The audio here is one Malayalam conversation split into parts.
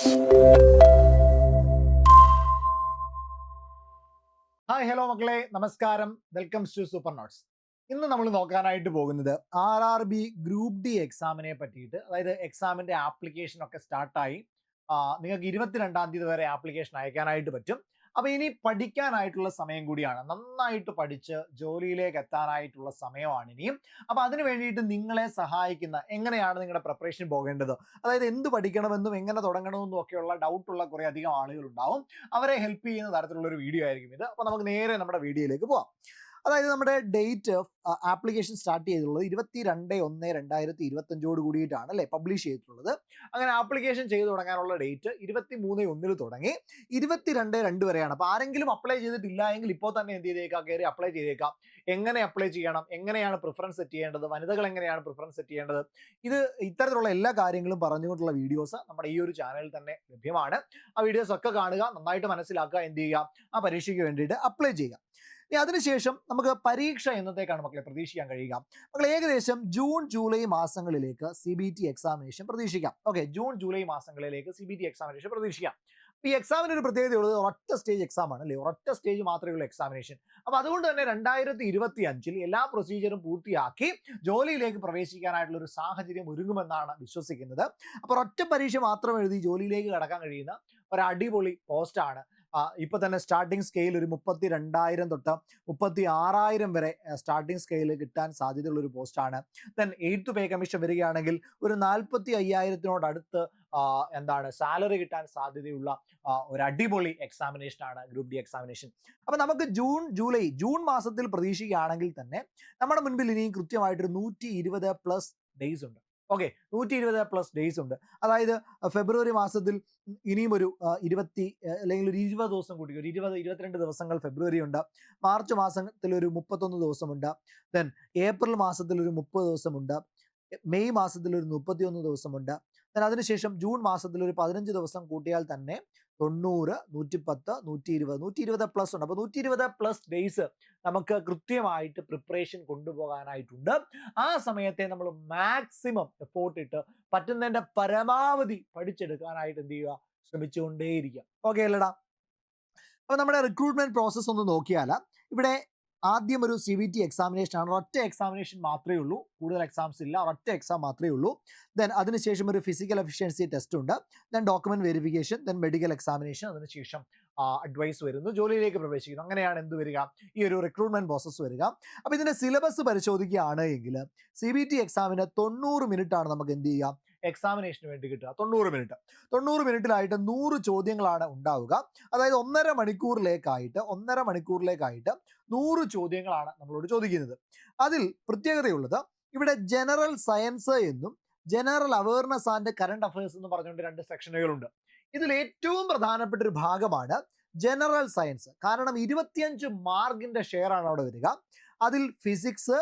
ഹായ് ഹലോ മക്കളെ, നമസ്കാരം. Welcome to super notes. ഇന്ന് നമ്മൾ നോക്കാനായിട്ട് പോകുന്നത് RRB ഗ്രൂപ്പ് ഡി എക്സാമിനെ പറ്റിയിട്ട്. അതായത് എക്സാമിന്റെ ആപ്ലിക്കേഷൻ ഒക്കെ സ്റ്റാർട്ടായി. നിങ്ങൾക്ക് 22-ാം തീയതി വരെ ആപ്ലിക്കേഷൻ അയക്കാനായിട്ട് പറ്റും. അപ്പൊ ഇനി പഠിക്കാനായിട്ടുള്ള സമയം കൂടിയാണ്. നന്നായിട്ട് പഠിച്ച് ജോലിയിലേക്ക് എത്താനായിട്ടുള്ള സമയമാണ് ഇനിയും. അപ്പൊ അതിന് വേണ്ടിയിട്ട് നിങ്ങളെ സഹായിക്കുന്ന എങ്ങനെയാണ് നിങ്ങളുടെ പ്രിപ്പറേഷൻ പോകേണ്ടത്, അതായത് എന്ത് പഠിക്കണമെന്നും എങ്ങനെ തുടങ്ങണമെന്നും ഒക്കെയുള്ള ഡൗട്ടുള്ള കുറെ അധികം ആളുകൾ ഉണ്ടാവും. അവരെ ഹെൽപ്പ് ചെയ്യുന്ന തരത്തിലുള്ള ഒരു വീഡിയോ ആയിരിക്കും ഇത്. അപ്പൊ നമുക്ക് നേരെ നമ്മുടെ വീഡിയോയിലേക്ക് പോവാം. അതായത് നമ്മുടെ ഡേറ്റ് ആപ്ലിക്കേഷൻ സ്റ്റാർട്ട് ചെയ്തിട്ടുള്ളത് 22/1/2025 കൂടിയിട്ടാണ് അല്ലെ പബ്ലിഷ് ചെയ്തിട്ടുള്ളത്. അങ്ങനെ ആപ്ലിക്കേഷൻ ചെയ്തു തുടങ്ങാനുള്ള ഡേറ്റ് 23/1 തുടങ്ങി 22/2 വരെയാണ്. അപ്പൊ ആരെങ്കിലും അപ്ലൈ ചെയ്തിട്ടില്ല എങ്കിൽ ഇപ്പോൾ തന്നെ എന്ത് ചെയ്തേക്കാം, കയറി അപ്ലൈ ചെയ്തേക്കാം. എങ്ങനെ അപ്ലൈ ചെയ്യണം, എങ്ങനെയാണ് പ്രിഫറൻസ് സെറ്റ് ചെയ്യേണ്ടത്, വനിതകൾ എങ്ങനെയാണ് പ്രിഫറൻസ് സെറ്റ് ചെയ്യേണ്ടത്, ഇത്തരത്തിലുള്ള എല്ലാ കാര്യങ്ങളും പറഞ്ഞുകൊണ്ടുള്ള വീഡിയോസ് നമ്മുടെ ഈ ഒരു ചാനലിൽ തന്നെ ലഭ്യമാണ്. ആ വീഡിയോസ് ഒക്കെ കാണുക, നന്നായിട്ട് മനസ്സിലാക്കുക, എന്ത് ചെയ്യുക, ആ പരീക്ഷയ്ക്ക് വേണ്ടിയിട്ട് അപ്ലൈ ചെയ്യുക. ഇനി അതിനുശേഷം നമുക്ക് പരീക്ഷ എന്നത്തേക്കാണ് മക്കളെ പ്രതീക്ഷിക്കാൻ കഴിയുക. മക്കളെ ഏകദേശം ജൂൺ ജൂലൈ മാസങ്ങളിലേക്ക് CBT എക്സാമിനേഷൻ പ്രതീക്ഷിക്കാം. ഓക്കെ, ജൂൺ ജൂലൈ മാസങ്ങളിലേക്ക് CBT എക്സാമിനേഷൻ പ്രതീക്ഷിക്കാം. ഈ എക്സാമിന് ഒരു പ്രത്യേകതയുള്ളത് ഒറ്റ സ്റ്റേജ് എക്സാം ആണ് അല്ലേ, ഒറ്റ സ്റ്റേജ് മാത്രമേ ഉള്ളൂ എക്സാമിനേഷൻ. അപ്പൊ അതുകൊണ്ട് തന്നെ 2025 എല്ലാ പ്രൊസീജിയറും പൂർത്തിയാക്കി ജോലിയിലേക്ക് പ്രവേശിക്കാനായിട്ടുള്ള ഒരു സാഹചര്യം ഒരുങ്ങുമെന്നാണ് വിശ്വസിക്കുന്നത്. അപ്പൊ ഒറ്റ പരീക്ഷ മാത്രം എഴുതി ജോലിയിലേക്ക് കടക്കാൻ കഴിയുന്ന ഒരു അടിപൊളി പോസ്റ്റാണ്. ഇപ്പൊ തന്നെ സ്റ്റാർട്ടിംഗ് സ്കെയിൽ ഒരു 32,000 തൊട്ട് 36,000 വരെ സ്റ്റാർട്ടിംഗ് സ്കെയിൽ കിട്ടാൻ സാധ്യതയുള്ള ഒരു പോസ്റ്റാണ്. ദെൻ 8th പേ കമ്മീഷൻ വരികയാണെങ്കിൽ ഒരു 45,000 എന്താണ് സാലറി കിട്ടാൻ സാധ്യതയുള്ള ഒരു അടിപൊളി എക്സാമിനേഷൻ ആണ് ഗ്രൂപ്പ് ഡി എക്സാമിനേഷൻ. അപ്പൊ നമുക്ക് ജൂൺ മാസത്തിൽ പ്രതീക്ഷിക്കുകയാണെങ്കിൽ തന്നെ നമ്മുടെ മുൻപിൽ ഇനിയും കൃത്യമായിട്ടൊരു 120+ ഡേയ്സ് ഉണ്ട്. ഓക്കെ, 120+ ഡേയ്സ് ഉണ്ട്. അതായത് ഫെബ്രുവരി മാസത്തിൽ ഇനിയും ഒരു 20 അല്ലെങ്കിൽ ഒരു 20 ദിവസം കൂടി, ഒരു 22 ദിവസങ്ങൾ ഫെബ്രുവരി ഉണ്ട്. മാർച്ച് മാസത്തിൽ ഒരു 31 ദിവസമുണ്ട്. ദെൻ ഏപ്രിൽ മാസത്തിൽ ഒരു 30 ദിവസമുണ്ട്. മെയ് മാസത്തിൽ ഒരു 31 ദിവസമുണ്ട്. ദെൻ അതിനുശേഷം ജൂൺ മാസത്തിൽ ഒരു 15 ദിവസം കൂട്ടിയാൽ തന്നെ 90, 110, 120+ ഉണ്ട്. അപ്പൊ 120+ ഡേയ്സ് നമുക്ക് കൃത്യമായിട്ട് പ്രിപ്പറേഷൻ കൊണ്ടുപോകാനായിട്ടുണ്ട്. ആ സമയത്തെ നമ്മൾ മാക്സിമം എഫോർട്ട് ഇട്ട് പറ്റുന്നതിന്റെ പരമാവധി പഠിച്ചെടുക്കാനായിട്ട് എന്ത് ചെയ്യുക, ശ്രമിച്ചുകൊണ്ടേയിരിക്കുക. ഓക്കെ അല്ലടാ? അപ്പൊ നമ്മുടെ റിക്രൂട്ട്മെന്റ് പ്രോസസ്സ് ഒന്ന് നോക്കിയാൽ ഇവിടെ ആദ്യം ഒരു CBT എക്സാമിനേഷൻ ആണ്. ഒറ്റ എക്സാമിനേഷൻ മാത്രമേ ഉള്ളൂ, കൂടുതൽ എക്സാംസ് ഇല്ല, ഒറ്റ എക്സാം മാത്രമേ ഉള്ളൂ. ദെൻ അതിനുശേഷം ഒരു ഫിസിക്കൽ എഫിഷ്യൻസി ടെസ്റ്റ് ഉണ്ട്. Then document verification, then medical examination, അതിനുശേഷം അഡ്വൈസ് വരുന്നു, ജോലിയിലേക്ക് പ്രവേശിക്കുന്നു. അങ്ങനെയാണ് എന്ത് വരിക, ഈ ഒരു റിക്രൂട്ട്മെന്റ് പ്രോസസ്സ് വരിക. അപ്പൊ ഇതിന്റെ സിലബസ് പരിശോധിക്കുകയാണ് എങ്കിൽ CBT എക്സാമിന് 90 മിനിറ്റ് ആണ് നമുക്ക് എന്ത് ചെയ്യാം, എക്സാമിനേഷന് വേണ്ടി കിട്ടുക. 90 മിനിറ്റിലായിട്ട് 100 ചോദ്യങ്ങളാണ് ഉണ്ടാവുക. അതായത് 1.5 മണിക്കൂറിലേക്കായിട്ട് 100 ചോദ്യങ്ങളാണ് നമ്മളോട് ചോദിക്കുന്നത്. അതിൽ പ്രത്യേകതയുള്ളത് ഇവിടെ ജനറൽ സയൻസ് എന്നും general awareness and current affairs എന്ന് പറഞ്ഞുകൊണ്ട് 2 സെക്ഷനുകളുണ്ട്. ഇതിൽ ഏറ്റവും പ്രധാനപ്പെട്ട ഒരു ഭാഗമാണ് ജനറൽ സയൻസ്. കാരണം 25 മാർക്കിന്റെ ഷെയർ ആണ് അവിടെ വരിക. അതിൽ ഫിസിക്സ്,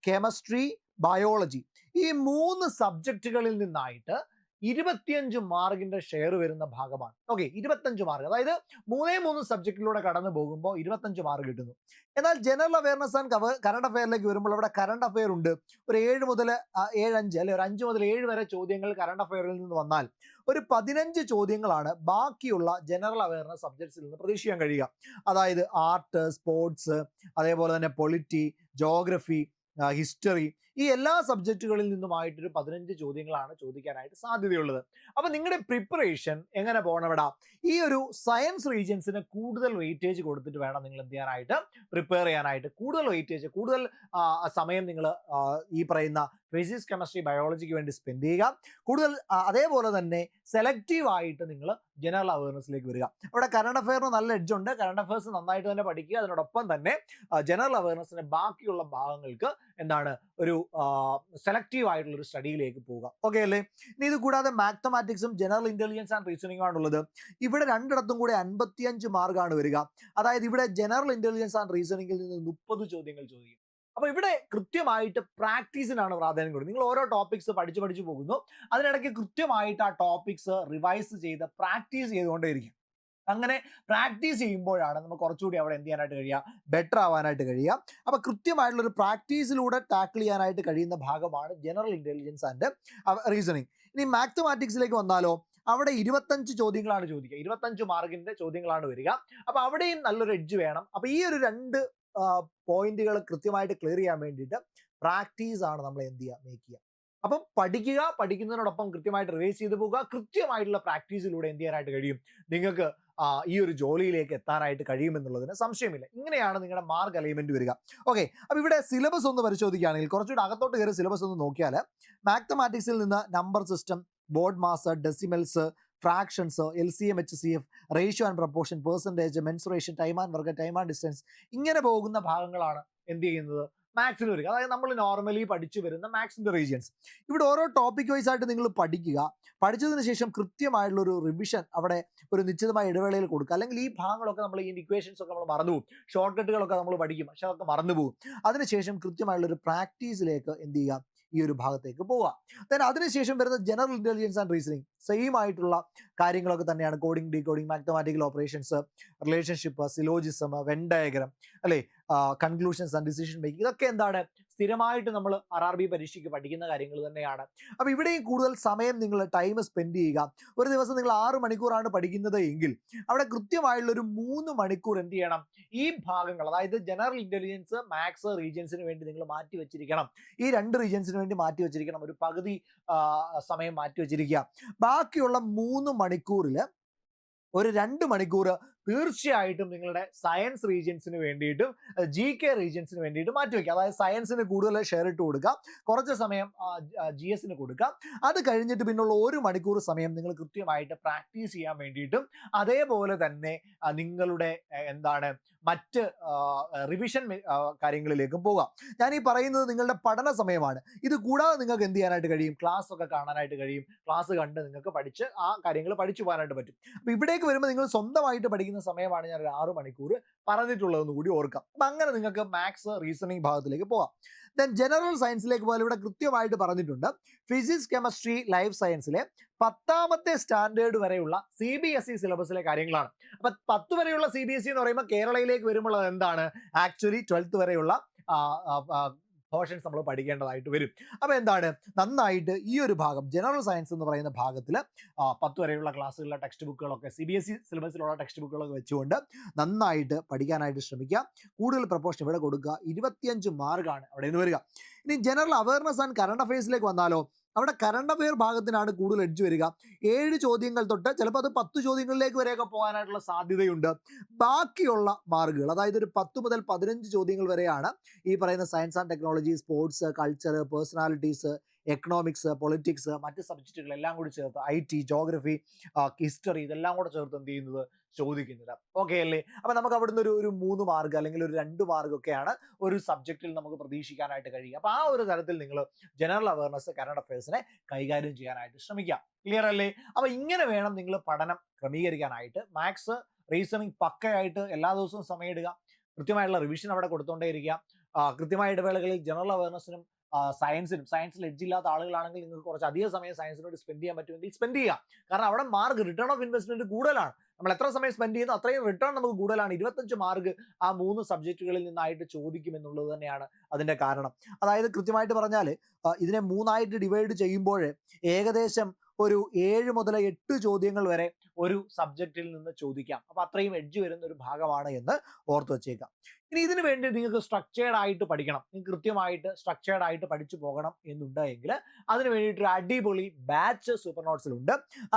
കെമിസ്ട്രി, ബയോളജി ഈ 3 സബ്ജക്റ്റുകളിൽ നിന്നായിട്ട് 25 മാർക്കിന്റെ ഷെയർ വരുന്ന ഭാഗമാണ്. ഓക്കെ, 25 മാർക്ക്, അതായത് 3 സബ്ജക്റ്റിലൂടെ കടന്നു പോകുമ്പോൾ 25 മാർക്ക് കിട്ടുന്നു. എന്നാൽ ജനറൽ അവയർനെസ് ആൻഡ് കറണ്ട് അഫയറിലേക്ക് വരുമ്പോൾ അവിടെ കറണ്ട് അഫയർ ഉണ്ട്. ഒരു 7 മുതൽ 7-5 അല്ലെ ഒരു 5 മുതൽ 7 വരെ ചോദ്യങ്ങൾ കറണ്ട് അഫയറിൽ നിന്ന് വന്നാൽ ഒരു 15 ചോദ്യങ്ങളാണ് ബാക്കിയുള്ള ജനറൽ അവയർനെസ് സബ്ജക്ട്സിൽ നിന്ന് പ്രതീക്ഷിക്കാൻ കഴിയുക. അതായത് ആർട്ട്, സ്പോർട്സ്, അതേപോലെ തന്നെ പൊളിറ്റി, ജോഗ്രഫി, ഹിസ്റ്ററി, ഈ എല്ലാ സബ്ജക്റ്റുകളിൽ നിന്നുമായിട്ടൊരു 15 ചോദ്യങ്ങളാണ് ചോദിക്കാനായിട്ട് സാധ്യതയുള്ളത്. അപ്പൊ നിങ്ങളുടെ പ്രിപ്പറേഷൻ എങ്ങനെ പോകണമെടാ, ഈ ഒരു സയൻസ് റീജിയൻസിന് കൂടുതൽ വെയിറ്റേജ് കൊടുത്തിട്ട് വേണം നിങ്ങൾ എന്ത് ചെയ്യാനായിട്ട്, പ്രിപ്പയർ ചെയ്യാനായിട്ട്. കൂടുതൽ സമയം നിങ്ങൾ ഈ പറയുന്ന ഫിസിക്സ്, കെമിസ്ട്രി, ബയോളജിക്ക് വേണ്ടി സ്പെൻഡ് ചെയ്യുക. കൂടുതൽ അതേപോലെ തന്നെ സെലക്റ്റീവ് ആയിട്ട് നിങ്ങൾ ജനറൽ അവയർനെസ്സിലേക്ക് വരിക. അവിടെ കറണ്ട് അഫയറിന് നല്ല എഡ്ജ് ഉണ്ട്. കറണ്ട് അഫയേഴ്സ് നന്നായിട്ട് തന്നെ പഠിക്കുക. അതിനോടൊപ്പം തന്നെ ജനറൽ അവയർനെസ്സിന്റെ ബാക്കിയുള്ള ഭാഗങ്ങൾക്ക് എന്താണ്, ഒരു സെലക്റ്റീവ് ആയിട്ടുള്ള ഒരു സ്റ്റഡിയിലേക്ക് പോവുക. ഓക്കെ അല്ലേ? ഇനി ഇത് കൂടാതെ മാത്തമാറ്റിക്സും ജനറൽ ഇന്റലിജൻസ് ആൻഡ് റീസണിംഗ് ആണുള്ളത്. ഇവിടെ രണ്ടിടത്തും കൂടെ 55 മാർക്കാണ് വരിക. അതായത് ഇവിടെ ജനറൽ ഇന്റലിജൻസ് ആൻഡ് റീസണിംഗിൽ നിന്ന് 30 ചോദ്യങ്ങൾ ചോദിക്കും. അപ്പൊ ഇവിടെ കൃത്യമായിട്ട് പ്രാക്ടീസിനാണ് പ്രാധാന്യം കൊടുക്കുന്നത്. നിങ്ങൾ ഓരോ ടോപ്പിക്സ് പഠിച്ചു പോകുന്നു, അതിനിടയ്ക്ക് കൃത്യമായിട്ട് ആ ടോപ്പിക്സ് റിവൈസ് ചെയ്ത് പ്രാക്ടീസ് ചെയ്തുകൊണ്ടേയിരിക്കും. അങ്ങനെ പ്രാക്ടീസ് ചെയ്യുമ്പോഴാണ് നമുക്ക് കുറച്ചുകൂടി അവിടെ എന്ത് ചെയ്യാനായിട്ട് കഴിയുക, ബെറ്റർ ആവാനായിട്ട് കഴിയുക. അപ്പൊ കൃത്യമായിട്ടുള്ള ഒരു പ്രാക്ടീസിലൂടെ ടാക്കിൾ ചെയ്യാനായിട്ട് കഴിയുന്ന ഭാഗമാണ് ജനറൽ ഇന്റലിജൻസ് ആൻഡ് റീസണിങ്. ഇനി മാത്തമാറ്റിക്സിലേക്ക് വന്നാലോ, അവിടെ 25 ചോദ്യങ്ങളാണ് ചോദിക്കുക, 25 മാർക്കിന്റെ ചോദ്യങ്ങളാണ് വരിക. അപ്പൊ അവിടെയും നല്ലൊരു എഡ്ജ് വേണം. അപ്പൊ ഈ ഒരു 2 പോയിന്റുകൾ കൃത്യമായിട്ട് ക്ലിയർ ചെയ്യാൻ വേണ്ടിയിട്ട് പ്രാക്ടീസ് ആണ് നമ്മൾ എന്ത് ചെയ്യുക, മേക്ക് ചെയ്യുക. അപ്പം പഠിക്കുക, പഠിക്കുന്നതിനോടൊപ്പം കൃത്യമായിട്ട് റിവൈസ് ചെയ്ത് പോകുക. കൃത്യമായിട്ടുള്ള പ്രാക്ടീസിലൂടെ എന്ത് ചെയ്യാനായിട്ട് കഴിയും, നിങ്ങൾക്ക് ഈ ഒരു ജോലിയിലേക്ക് എത്താനായിട്ട് കഴിയുമെന്നുള്ളതിന് സംശയമില്ല. ഇങ്ങനെയാണ് നിങ്ങളുടെ മാർക്ക് അലൈൻമെന്റ് വരിക. ഓക്കെ, അപ്പൊ ഇവിടെ സിലബസ് ഒന്ന് പരിശോധിക്കുകയാണെങ്കിൽ കുറച്ചുകൂടി അകത്തോട്ട് കയറി സിലബസ് ഒന്ന് നോക്കിയാൽ മാത്തമാറ്റിക്സിൽ നിന്ന് number system, board mass, decimals, fractions, LCM, HCF, ratio and proportion, percentage, mensuration, time and work, time and distance, ഇങ്ങനെ പോകുന്ന ഭാഗങ്ങളാണ് എന്ത് ചെയ്യുന്നത്, മാത്സിന് വരിക. അതായത് നമ്മൾ നോർമലി പഠിച്ചു വരുന്ന മാത്സിന്റെ റീജിയൻസ്. ഇവിടെ ഓരോ ടോപ്പിക് വൈസ് ആയിട്ട് നിങ്ങൾ പഠിക്കുക. പഠിച്ചതിന് ശേഷം കൃത്യമായിട്ടുള്ള ഒരു റിവിഷൻ അവിടെ ഒരു നിശ്ചിതമായ ഇടവേളയിൽ കൊടുക്കുക. അല്ലെങ്കിൽ ഈ ഭാഗങ്ങളൊക്കെ നമ്മൾ ഈ ഇക്വേഷൻസ് ഒക്കെ നമ്മൾ മറന്നുപോകും, ഷോർട്ട് കട്ടുകളൊക്കെ നമ്മൾ പഠിക്കും, പക്ഷെ അതൊക്കെ മറന്നുപോകും. അതിനുശേഷം കൃത്യമായിട്ടുള്ള ഒരു പ്രാക്ടീസിലേക്ക് എന്ത് ചെയ്യുക, ഈ ഒരു ഭാഗത്തേക്ക് പോവുക. ദെൻ അതിനുശേഷം വരുന്ന general intelligence and reasoning, same ആയിട്ടുള്ള കാര്യങ്ങളൊക്കെ തന്നെയാണ്. Coding, decoding, mathematical operations, relationship, syllogism, Venn diagram, അല്ലേ, കൺക്ലൂഷൻസ് ആൻഡ് ഡിസിഷൻ മേക്കിംഗ്, ഇതൊക്കെ എന്താണ് സ്ഥിരമായിട്ട് നമ്മൾ RRB പരീക്ഷയ്ക്ക് പഠിക്കുന്ന കാര്യങ്ങൾ തന്നെയാണ്. അപ്പോൾ ഇവിടെയും കൂടുതൽ സമയം നിങ്ങൾ ടൈം സ്പെൻഡ് ചെയ്യുക. ഒരു ദിവസം നിങ്ങൾ 6 മണിക്കൂറാണ് പഠിക്കുന്നത് എങ്കിൽ അവിടെ കൃത്യമായുള്ള ഒരു 3 മണിക്കൂർ എന്ത് ചെയ്യണം, ഈ ഭാഗങ്ങൾ, അതായത് ജനറൽ ഇന്റലിജൻസ്, മാത്സ് റീജിയൻസിന് വേണ്ടി നിങ്ങൾ മാറ്റി വെച്ചിരിക്കണം. ഈ 2 റീജിയൻസിന് വേണ്ടി മാറ്റി വെച്ചിരിക്കണം. ഒരു പകുതി സമയം മാറ്റി വെച്ചിരിക്കുക. ബാക്കിയുള്ള 3 മണിക്കൂറിൽ ഒരു 2 മണിക്കൂർ തീർച്ചയായിട്ടും നിങ്ങളുടെ സയൻസ് റീജിയൻസിന് വേണ്ടിയിട്ടും GK റീജിയൻസിന് വേണ്ടിയിട്ട് മാറ്റിവെക്കുക. അതായത് സയൻസിന് കൂടുതൽ ഷെയർ ഇട്ട് കൊടുക്കുക, കുറച്ച് സമയം GSന് കൊടുക്കുക. അത് കഴിഞ്ഞിട്ട് പിന്നുള്ള 1 മണിക്കൂർ സമയം നിങ്ങൾ കൃത്യമായിട്ട് പ്രാക്ടീസ് ചെയ്യാൻ വേണ്ടിയിട്ടും അതേപോലെ തന്നെ നിങ്ങളുടെ എന്താണ് മറ്റ് റിവിഷൻ കാര്യങ്ങളിലേക്കും പോകാം. ഞാൻ ഈ പറയുന്നത് നിങ്ങളുടെ പഠന സമയമാണ്. ഇത് കൂടാതെ നിങ്ങൾക്ക് എന്ത് ചെയ്യാനായിട്ട് കഴിയും, ക്ലാസ് ഒക്കെ കാണാനായിട്ട് കഴിയും. ക്ലാസ് കണ്ട് നിങ്ങൾക്ക് പഠിച്ച് ആ കാര്യങ്ങൾ പഠിച്ചു പോകാനായിട്ട് പറ്റും. അപ്പോൾ ഇവിടേക്ക് വരുമ്പോൾ നിങ്ങൾ സ്വന്തമായിട്ട് പഠിക്കുന്ന സമയമാണ് ഞാൻ ഒരു 6 മണിക്കൂർ പറഞ്ഞിട്ടുള്ളതെന്ന് കൂടി ഓർക്കാം. അപ്പം അങ്ങനെ നിങ്ങൾക്ക് മാത്സ് റീസണിങ് ഭാഗത്തിലേക്ക് പോകാം. ദെൻ ജനറൽ സയൻസിലേക്ക് പോയാൽ ഇവിടെ കൃത്യമായിട്ട് പറഞ്ഞിട്ടുണ്ട് ഫിസിക്സ്, കെമിസ്ട്രി, ലൈഫ് സയൻസിലെ 10ാമത്തെ സ്റ്റാൻഡേർഡ് വരെയുള്ള CBSE സിലബസിലെ കാര്യങ്ങളാണ്. അപ്പൊ 10 വരെയുള്ള CBSE എന്ന് പറയുമ്പോൾ കേരളയിലേക്ക് വരുമ്പോൾ അത് എന്താണ്, ആക്ച്വലി 12th വരെയുള്ള പോർഷൻസ് നമ്മൾ പഠിക്കേണ്ടതായിട്ട് വരും. അപ്പോൾ എന്താണ്, നന്നായിട്ട് ഈ ഒരു ഭാഗം ജനറൽ സയൻസ് എന്ന് പറയുന്ന ഭാഗത്തിൽ 10 വരെയുള്ള ക്ലാസ്സുകളിലെ ടെക്സ്റ്റ് ബുക്കുകളൊക്കെ CBSE സിലബസിലുള്ള ടെക്സ്റ്റ് ബുക്കുകളൊക്കെ വെച്ചുകൊണ്ട് നന്നായിട്ട് പഠിക്കാനായിട്ട് ശ്രമിക്കുക. കൂടുതൽ പ്രപ്പോർഷൻ ഇവിടെ കൊടുക്കുക. 25 മാർക്കാണ് അവിടെ നിന്ന് വരിക. ഇനി ജനറൽ അവയർനെസ് ആൻഡ് കറണ്ട് അഫയേഴ്സിലേക്ക് വന്നാലോ, അവിടെ കറണ്ട് അഫെയർ ഭാഗത്തിനാണ് കൂടുതൽ എഡ്ജ് വരിക. 7 ചോദ്യങ്ങൾ തൊട്ട് ചിലപ്പോൾ അത് 10 ചോദ്യങ്ങളിലേക്ക് വരെയൊക്കെ പോകാനായിട്ടുള്ള സാധ്യതയുണ്ട്. ബാക്കിയുള്ള മാർക്കുകൾ, അതായത് ഒരു 10 മുതൽ 15 ചോദ്യങ്ങൾ വരെയാണ് ഈ പറയുന്ന science and technology, sports, culture, personalities, economics, politics, മറ്റ് സബ്ജക്റ്റുകൾ എല്ലാം കൂടി ചേർത്ത് IT, ജോഗ്രഫി, ഹിസ്റ്ററി, ഇതെല്ലാം കൂടെ ചേർത്ത് എന്ത് ചെയ്യുന്നത്, ചോദിക്കുന്നത്. ഓക്കെ അല്ലേ? അപ്പൊ നമുക്ക് അവിടുന്ന് ഒരു 3 മാർക്ക് അല്ലെങ്കിൽ ഒരു 2 മാർക്ക് ഒക്കെയാണ് ഒരു സബ്ജക്റ്റിൽ നമുക്ക് പ്രതീക്ഷിക്കാനായിട്ട് കഴിയുക. അപ്പൊ ആ ഒരു തരത്തിൽ നിങ്ങൾ ജനറൽ അവയർനെസ്, കറണ്ട് അഫയേഴ്സിനെ കൈകാര്യം ചെയ്യാനായിട്ട് ശ്രമിക്കുക. ക്ലിയർ അല്ലേ? അപ്പൊ ഇങ്ങനെ വേണം നിങ്ങൾ പഠനം ക്രമീകരിക്കാനായിട്ട്. മാത്സ് റീസണിങ് പക്കയായിട്ട് എല്ലാ ദിവസവും സമയമിടുക. കൃത്യമായിട്ടുള്ള റിവിഷൻ അവിടെ കൊടുത്തുകൊണ്ടേയിരിക്കുക. കൃത്യമായ ഇടവേളകളിൽ ജനറൽ അവയർനെസ്സിനും സയൻസിൽ എഡ്ജ് ഇല്ലാത്ത ആളുകളാണെങ്കിൽ നിങ്ങൾക്ക് കുറച്ച് അധികം സമയം സയൻസിനോട് സ്പെൻഡ് ചെയ്യാൻ പറ്റുമെങ്കിൽ സ്പെൻഡ് ചെയ്യുക. കാരണം അവിടെ മാർക്ക്, റിട്ടേൺ ഓഫ് ഇൻവെസ്റ്റ്മെന്റ് കൂടുതലാണ്. നമ്മൾ എത്ര സമയം സ്പെൻഡ് ചെയ്യുന്നു അത്രയും റിട്ടേൺ നമുക്ക് കൂടുതലാണ്. 25 മാർക്ക് ആ 3 സബ്ജക്റ്റുകളിൽ നിന്നായിട്ട് ചോദിക്കും എന്നുള്ളത് തന്നെയാണ് അതിന്റെ കാരണം. അതായത് കൃത്യമായിട്ട് പറഞ്ഞാൽ ഇതിനെ 3ആയിട്ട് ഡിവൈഡ് ചെയ്യുമ്പോൾ ഏകദേശം ഒരു 7 മുതൽ 8 ചോദ്യങ്ങൾ വരെ ഒരു സബ്ജക്റ്റിൽ നിന്ന് ചോദിക്കാം. അപ്പൊ അത്രയും എഡ്ജ് വരുന്ന ഒരു ഭാഗമാണ് എന്ന് ഓർത്ത് വെച്ചേക്കാം. ഇനി ഇതിനു വേണ്ടി നിങ്ങൾക്ക് സ്ട്രക്ചേർഡ് ആയിട്ട് പഠിക്കണം, നിങ്ങൾക്ക് കൃത്യമായിട്ട് സ്ട്രക്ചേർഡ് ആയിട്ട് പഠിച്ചു പോകണം എന്നുണ്ടെങ്കിൽ അതിന് വേണ്ടിയിട്ട് ഒരു അടിപൊളി ബാച്ച് സൂപ്പർ നോട്ട്സിലുണ്ട്.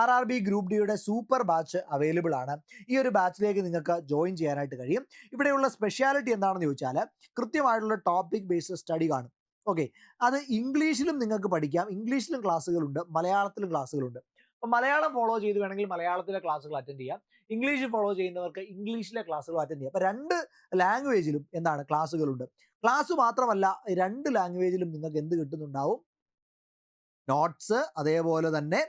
RRB ഗ്രൂപ്പ് ഡിയുടെ സൂപ്പർ ബാച്ച് അവൈലബിൾ ആണ്. ഈ ഒരു ബാച്ചിലേക്ക് നിങ്ങൾക്ക് ജോയിൻ ചെയ്യാനായിട്ട് കഴിയും. ഇവിടെയുള്ള സ്പെഷ്യാലിറ്റി എന്താണെന്ന് ചോദിച്ചാൽ കൃത്യമായിട്ടുള്ള ടോപ്പിക് ബേസ്ഡ് സ്റ്റഡി കാണും. ഓക്കെ, അത് ഇംഗ്ലീഷിലും നിങ്ങൾക്ക് പഠിക്കാം. ഇംഗ്ലീഷിലും ക്ലാസ്സുകളുണ്ട്, മലയാളത്തിലും ക്ലാസ്സുകളുണ്ട്. അപ്പോൾ മലയാളം ഫോളോ ചെയ്ത് വേണമെങ്കിൽ മലയാളത്തിലെ ക്ലാസ്സുകൾ അറ്റൻഡ് ചെയ്യാം. ഇംഗ്ലീഷ് ഫോളോ ചെയ്യുന്നവർക്ക് ഇംഗ്ലീഷിലെ ക്ലാസ്സുകൾ അറ്റൻഡ് ചെയ്യാം. അപ്പോൾ 2 ലാംഗ്വേജിലും എന്താണ് ക്ലാസ്സുകളുണ്ട്. ക്ലാസ് മാത്രമല്ല 2 ലാംഗ്വേജിലും നിങ്ങൾക്ക് എന്ത് കിട്ടുന്നുണ്ടാവും, നോട്ട്സ്, അതേപോലെ തന്നെ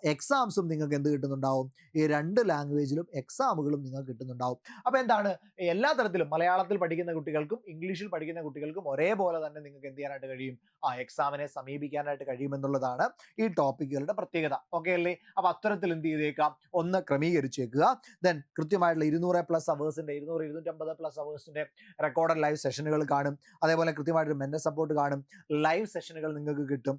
എക്സാംസും നിങ്ങൾക്ക് എന്ത് കിട്ടുന്നുണ്ടാവും, ഈ 2 ലാംഗ്വേജിലും എക്സാമുകളും നിങ്ങൾക്ക് കിട്ടുന്നുണ്ടാവും. അപ്പോൾ എന്താണ്, എല്ലാ തരത്തിലും മലയാളത്തിൽ പഠിക്കുന്ന കുട്ടികൾക്കും ഇംഗ്ലീഷിൽ പഠിക്കുന്ന കുട്ടികൾക്കും ഒരേപോലെ തന്നെ നിങ്ങൾക്ക് എന്ത് ചെയ്യാനായിട്ട് കഴിയും, എക്സാമിനെ സമീപിക്കാനായിട്ട് കഴിയുമെന്നുള്ളതാണ് ഈ ടോപ്പിക്കുകളുടെ പ്രത്യേകത. ഓക്കെ അല്ലേ? അപ്പോൾ അത്തരത്തിൽ എന്ത് ചെയ്തേക്കാം, ഒന്ന് ക്രമീകരിച്ചേക്കുക. ദെൻ കൃത്യമായിട്ടുള്ള 200+ അവേഴ്സിന്റെ 200-250+ അവേഴ്സിന്റെ റെക്കോർഡഡ് ലൈവ് സെഷനുകൾ കാണും. അതേപോലെ കൃത്യമായിട്ട് മെന്റൽ സപ്പോർട്ട് കാണും. ലൈവ് സെഷനുകൾ നിങ്ങൾക്ക് കിട്ടും.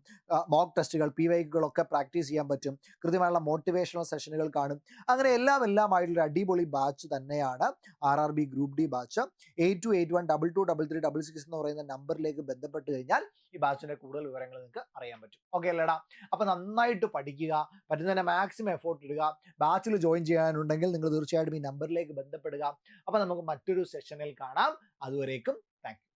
മോക്ക് ടെസ്റ്റുകൾ, PYQകളൊക്കെ പ്രാക്ടീസ് ചെയ്യാൻ പറ്റും. പറ്റും, കൃത്യമായുള്ള മോട്ടിവേഷണൽ സെഷനുകൾ കാണും. അങ്ങനെ എല്ലാമായിട്ടുള്ള അടിപൊളി ബാച്ച് തന്നെയാണ് RRB ഗ്രൂപ്പ് ഡി ബാച്ച്. 8281223366 എന്ന് പറയുന്ന നമ്പറിലേക്ക് ബന്ധപ്പെട്ട് കഴിഞ്ഞാൽ ഈ ബാച്ചിന്റെ കൂടുതൽ വിവരങ്ങൾ നിങ്ങൾക്ക് അറിയാൻ പറ്റും. ഓക്കെ അല്ലേടാ? അപ്പൊ നന്നായിട്ട് പഠിക്കുക, പറ്റുന്നതിന്റെ മാക്സിമം എഫോർട്ട് ഇടുക. ബാച്ചിൽ ജോയിൻ ചെയ്യാനുണ്ടെങ്കിൽ നിങ്ങൾ തീർച്ചയായിട്ടും ഈ നമ്പറിലേക്ക് ബന്ധപ്പെടുക. അപ്പൊ നമുക്ക് മറ്റൊരു സെഷനിൽ കാണാം. അതുവരേക്കും താങ്ക് യു.